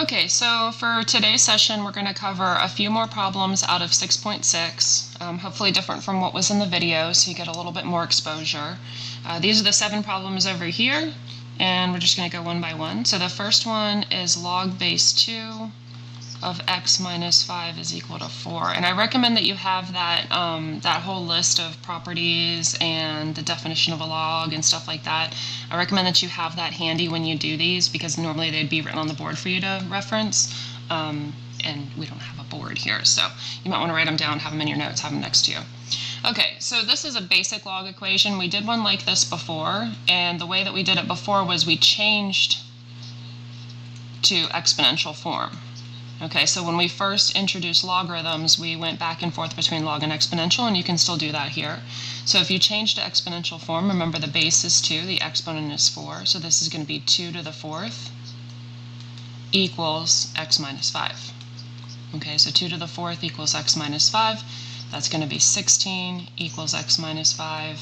Okay, so for today's session, we're going to cover a few more problems out of 6.6, hopefully different from what was in the video, so you get a little bit more exposure. These are the 7 problems over here, and we're just going to go one by one. So the first one is log base 2 of x minus 5 is equal to 4. And I recommend that you have that, that whole list of properties and the definition of a log and stuff like that. I recommend that you have that handy when you do these, because normally they'd be written on the board for you to reference. And we don't have a board here, so you might want to write them down, have them in your notes, have them next to you. Okay, so this is a basic log equation. We did one like this before, and the way that we did it before was we changed to exponential form. Okay, so when we first introduced logarithms, we went back and forth between log and exponential, and you can still do that here. So if you change to exponential form, remember the base is 2, the exponent is 4, so this is going to be 2 to the 4th equals x minus 5. Okay, so 2 to the 4th equals x minus 5. That's going to be 16 equals x minus 5.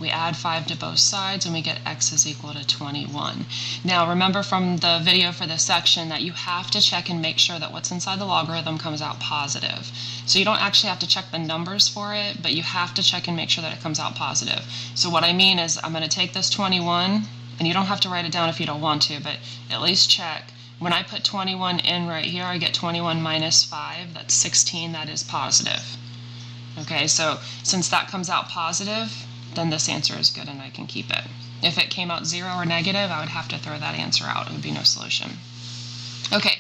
We add 5 to both sides and we get x is equal to 21. Now remember from the video for this section that you have to check and make sure that what's inside the logarithm comes out positive. So you don't actually have to check the numbers for it, but you have to check and make sure that it comes out positive. So what I mean is I'm going to take this 21, and you don't have to write it down if you don't want to, but at least check. When I put 21 in right here, I get 21 minus 5, that's 16, that is positive. Okay, so since that comes out positive, then this answer is good and I can keep it. If it came out 0 or negative, I would have to throw that answer out. It would be no solution. Okay,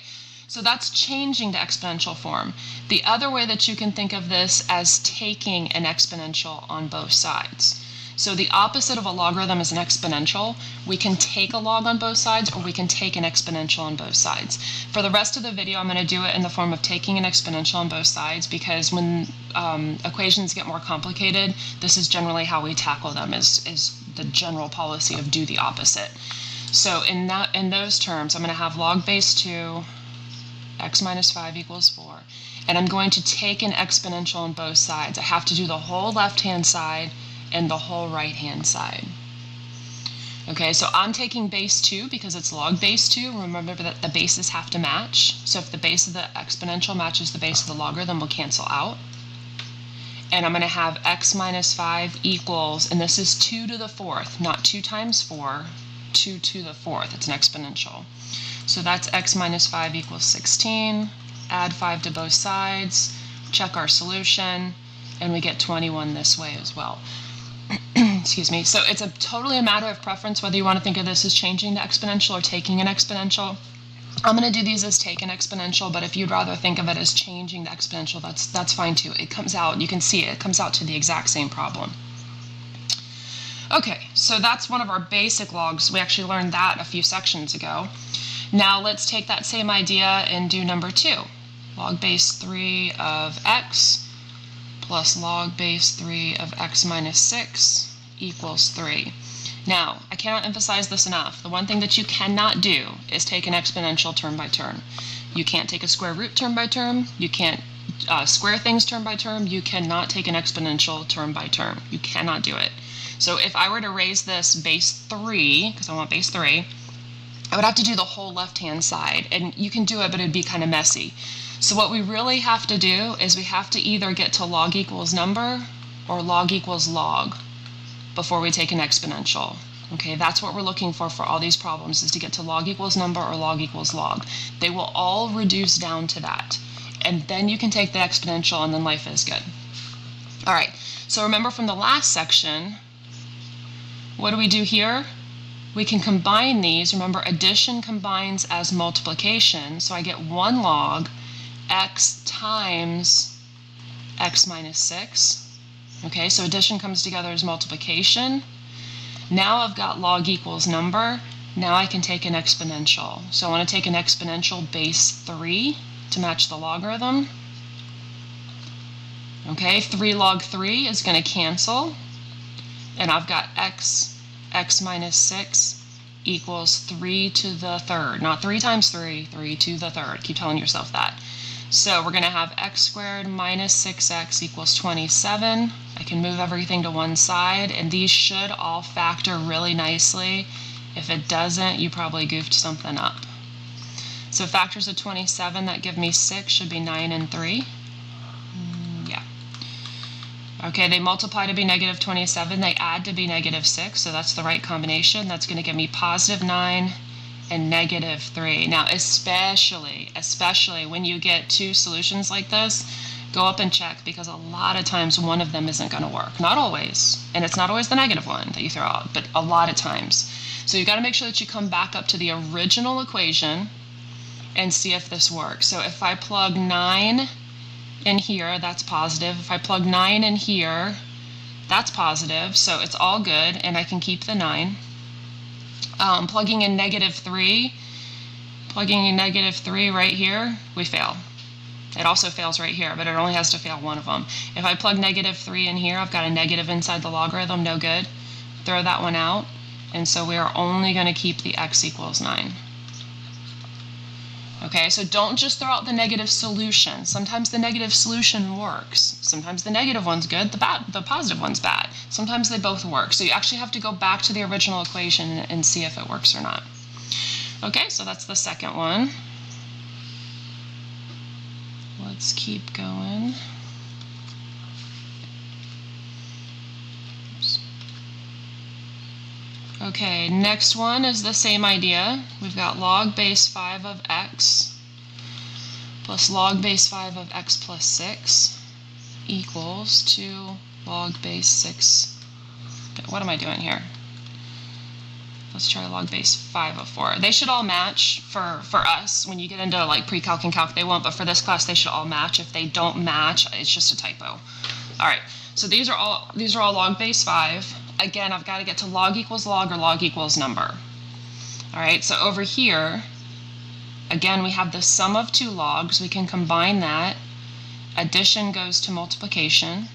so that's changing to exponential form. The other way that you can think of this as taking an exponential on both sides. So the opposite of a logarithm is an exponential. We can take a log on both sides, or we can take an exponential on both sides. For the rest of the video, I'm going to do it in the form of taking an exponential on both sides, because when equations get more complicated, this is generally how we tackle them, is the general policy of do the opposite. So in those terms, I'm going to have log base 2, x minus 5 equals 4, and I'm going to take an exponential on both sides. I have to do the whole left-hand side and the whole right-hand side. Okay, so I'm taking base 2 because it's log base 2. Remember that the bases have to match. So if the base of the exponential matches the base of the logarithm, we'll cancel out. And I'm going to have x minus 5 equals, and this is 2 to the 4th, not 2 times 4, 2 to the 4th. It's an exponential. So that's x minus 5 equals 16. Add 5 to both sides, check our solution, and we get 21 this way as well. Excuse me. So it's totally a matter of preference whether you want to think of this as changing the exponential or taking an exponential. I'm going to do these as take an exponential, but if you'd rather think of it as changing the exponential, that's fine too. It comes out, you can see it comes out to the exact same problem. Okay, so that's one of our basic logs. We actually learned that a few sections ago. Now let's take that same idea and do number 2. Log base 3 of x plus log base 3 of x minus 6 equals 3. Now, I cannot emphasize this enough. The one thing that you cannot do is take an exponential term by term. You can't take a square root term by term. You can't square things term by term. You cannot take an exponential term by term. You cannot do it. So if I were to raise this base 3, because I want base 3, I would have to do the whole left-hand side. And you can do it, but it'd be kind of messy. So what we really have to do is we have to either get to log equals number or log equals log before we take an exponential. Okay, that's what we're looking for all these problems, is to get to log equals number or log equals log. They will all reduce down to that. And then you can take the exponential and then life is good. All right, so remember from the last section, what do we do here? We can combine these. Remember, addition combines as multiplication. So I get 1 log x times x minus 6. Okay, so addition comes together as multiplication. Now I've got log equals number. Now I can take an exponential. So I want to take an exponential base 3 to match the logarithm. Okay, 3 log 3 is going to cancel. And I've got x minus 6 equals 3 to the 3rd. Not 3 times 3, 3 to the 3rd. Keep telling yourself that. So we're going to have x squared minus 6x equals 27. I can move everything to one side, and these should all factor really nicely. If it doesn't, you probably goofed something up. So factors of 27 that give me 6 should be 9 and 3. Yeah. Okay, they multiply to be negative 27. They add to be negative 6, so that's the right combination. That's going to give me positive 9 and negative 3. Now, especially when you get two solutions like this, go up and check, because a lot of times one of them isn't going to work. Not always, and it's not always the negative one that you throw out, but a lot of times. So you got to make sure that you come back up to the original equation and see if this works. So if I plug 9 in here, that's positive. If I plug 9 in here, that's positive. So it's all good, and I can keep the 9. Plugging in negative 3 right here, we fail. It also fails right here, but it only has to fail one of them. If I plug negative 3 in here, I've got a negative inside the logarithm, no good. Throw that one out. And so we are only going to keep the x equals 9. Okay, so don't just throw out the negative solution. Sometimes the negative solution works. Sometimes the negative one's good, the positive one's bad. Sometimes they both work. So you actually have to go back to the original equation and see if it works or not. Okay, so that's the second one. Let's keep going. Oops. Okay, next one is the same idea. We've got log base 5 of x plus log base 5 of x plus 6 equals 2 log base 6. What am I doing here? Let's try log base 5 of 4. They should all match for us. When you get into like pre-calc and calc, they won't, but for this class, they should all match. If they don't match, it's just a typo. All right, so these are all log base 5. Again, I've got to get to log equals log or log equals number. All right, so over here, again, we have the sum of two logs. We can combine that. Addition goes to multiplication.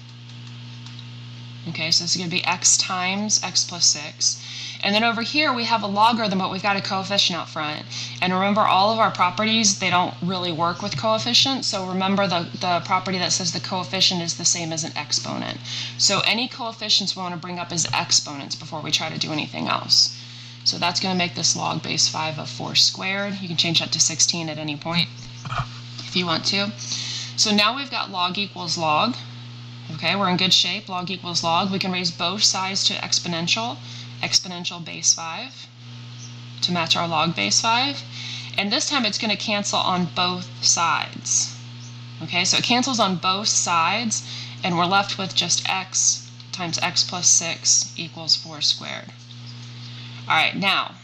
Okay, so this is going to be x times x plus 6. And then over here we have a logarithm, but we've got a coefficient out front. And remember, all of our properties, they don't really work with coefficients. So remember the property that says the coefficient is the same as an exponent. So any coefficients we want to bring up as exponents before we try to do anything else. So that's going to make this log base 5 of 4 squared. You can change that to 16 at any point if you want to. So now we've got log equals log. Okay, we're in good shape. Log equals log. We can raise both sides to exponential base 5 to match our log base 5. And this time it's going to cancel on both sides. Okay, so it cancels on both sides, and we're left with just x times x plus 6 equals 4 squared. All right, now,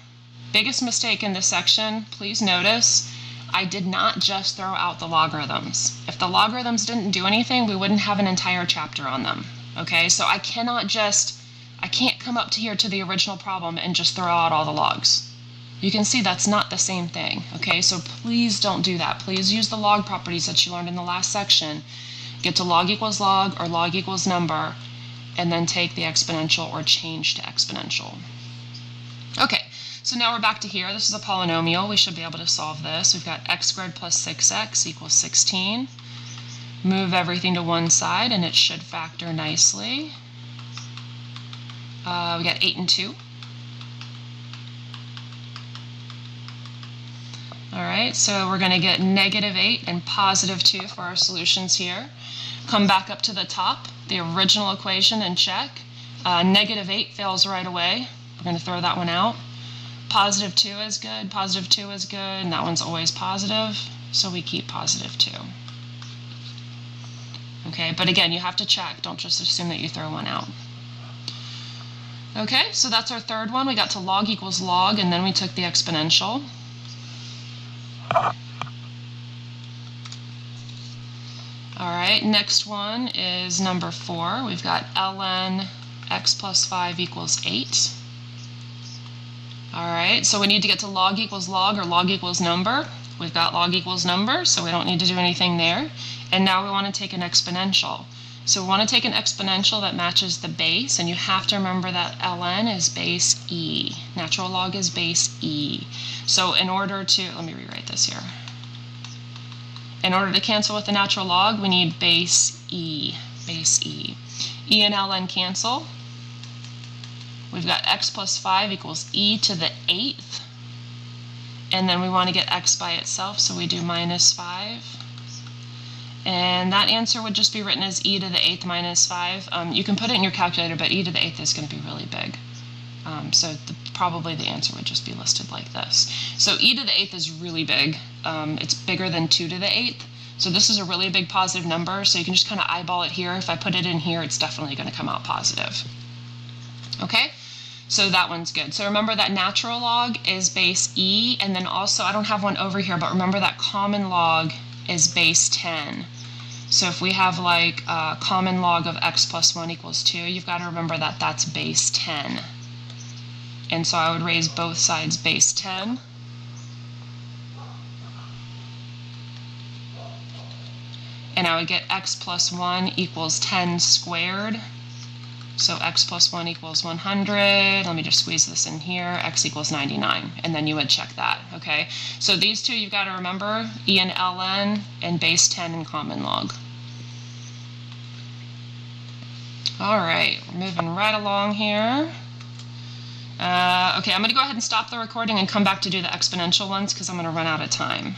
biggest mistake in this section, please notice, I did not just throw out the logarithms. If the logarithms didn't do anything, we wouldn't have an entire chapter on them. Okay, so I can't come up to here to the original problem and just throw out all the logs. You can see that's not the same thing. Okay, so please don't do that. Please use the log properties that you learned in the last section. Get to log equals log or log equals number, and then take the exponential or change to exponential. Okay, so now we're back to here. This is a polynomial. We should be able to solve this. We've got x squared plus 6x equals 16. Move everything to one side, and it should factor nicely. We got 8 and 2. All right, so we're going to get negative 8 and positive 2 for our solutions here. Come back up to the top, the original equation, and check. Negative 8 fails right away. We're going to throw that one out. Positive 2 is good, positive 2 is good, and that one's always positive, so we keep positive 2. Okay, but again, you have to check. Don't just assume that you throw one out. Okay, so that's our third one. We got to log equals log, and then we took the exponential. All right, next one is number 4. We've got ln x plus 5 equals 8. All right, so we need to get to log equals log or log equals number. We've got log equals number, so we don't need to do anything there. And now we want to take an exponential. So we want to take an exponential that matches the base, and you have to remember that ln is base e. Natural log is base e. So in order to, let me rewrite this here. In order to cancel with the natural log, we need base e. E and ln cancel. We've got x plus 5 equals e to the 8th. And then we want to get x by itself, so we do minus 5. And that answer would just be written as e to the 8th minus 5. You can put it in your calculator, but e to the 8th is going to be really big. So probably the answer would just be listed like this. So e to the 8th is really big. It's bigger than 2 to the 8th. So this is a really big positive number, so you can just kind of eyeball it here. If I put it in here, it's definitely going to come out positive. Okay? So that one's good. So remember that natural log is base e, and then also, I don't have one over here, but remember that common log is base 10. So if we have like a common log of x plus 1 equals 2, you've got to remember that that's base 10. And so I would raise both sides base 10. And I would get x plus 1 equals 10 squared. So x plus 1 equals 100. Let me just squeeze this in here. X equals 99. And then you would check that, okay? So these two you've got to remember, e and ln, and base 10 in common log. All right, we're moving right along here. Okay, I'm going to go ahead and stop the recording and come back to do the exponential ones because I'm going to run out of time.